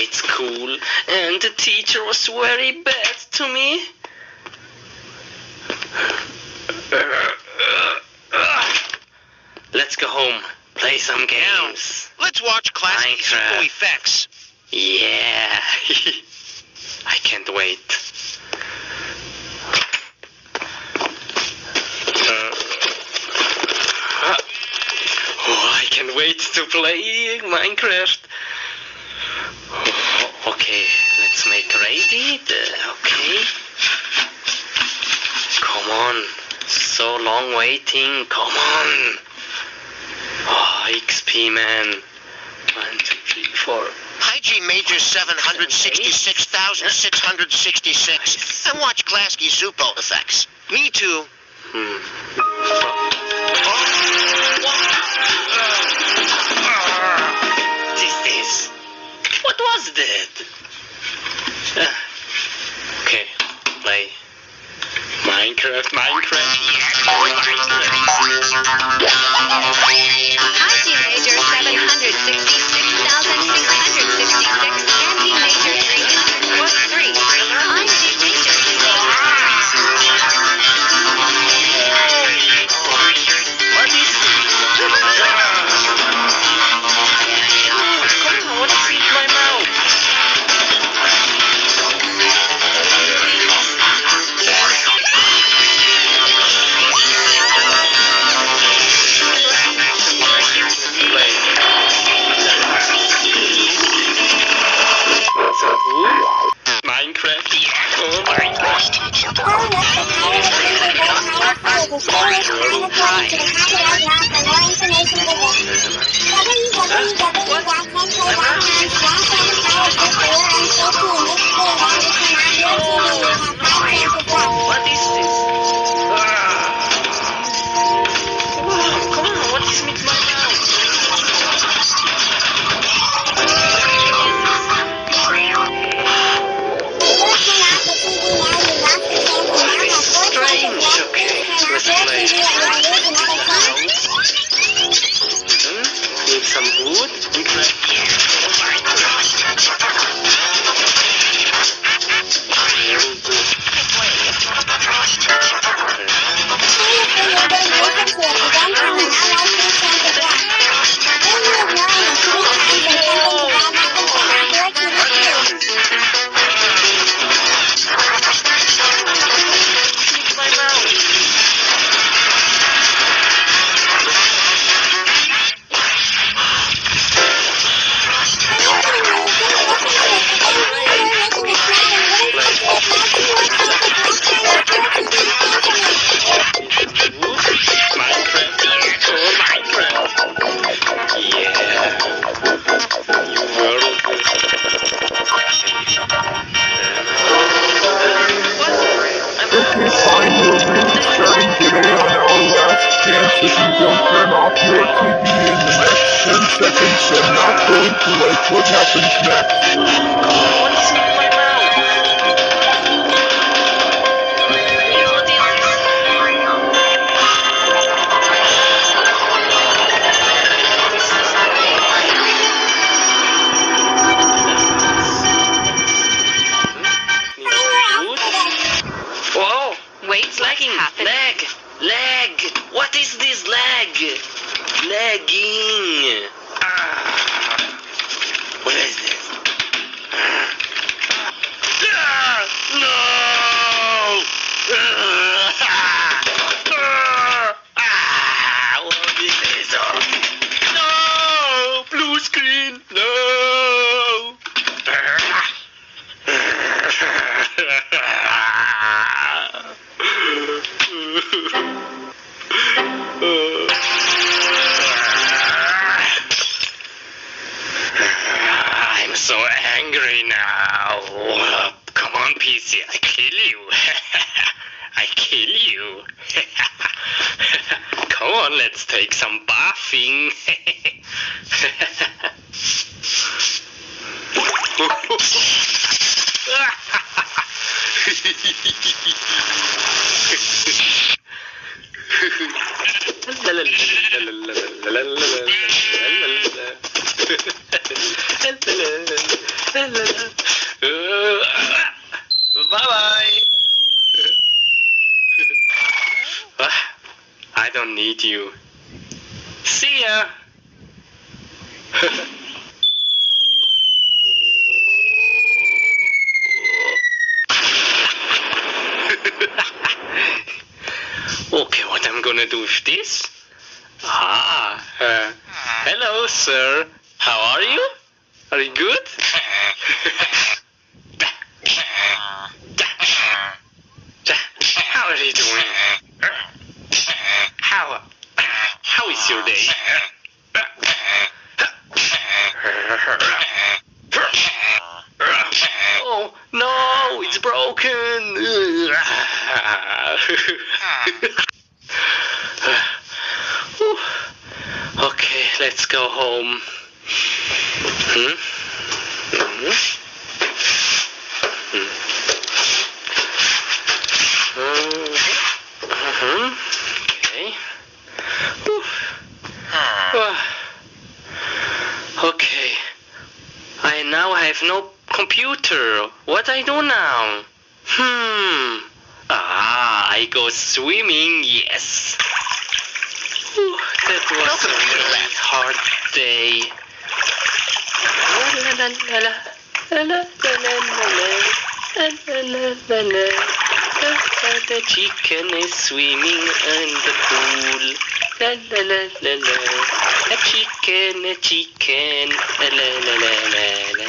grade school, and the teacher was very bad to me. Let's go home, play some games. Let's watch Klasky Csupo effects. Yeah, I can't wait. I can't wait to play Minecraft. Okay, let's make ready. Okay. Come on. So long waiting. Come on. Oh, XP, man. 1, 2, 3, 4. Hygiene Major 766,666. And watch Klasky Csupo effects. Me too. This. What was that? Okay, play Minecraft. Hygiene Major 766,666. Anti-Major 303. Anti-Major. What is this? What is in my mouth? Minecraft. What is this? Come on, what is with my mouth? Strange. Okay, let's play. Need some wood. If you don't turn off your TV in the next 10 seconds, I'm not going to like what happens next. What's in my mouth? Whoa! Wait, It's lagging. Lag. What is this lag? Lagging. What is this? No! What is this? No! Blue screen. No! I'm so angry now. Come on, PC, I kill you. I kill you. Come on, let's take some bathing. meet you. See ya! Okay, what I'm gonna do with this? Hello, sir. How are you? Are you good? How are you doing? How is your day? Oh no, it's broken. Okay, let's go home. Okay. Okay. I now have no computer. What I do now? I go swimming, yes. That was a really hard day. The chicken is swimming in the pool. La la la la la. A chicken, la la la la la.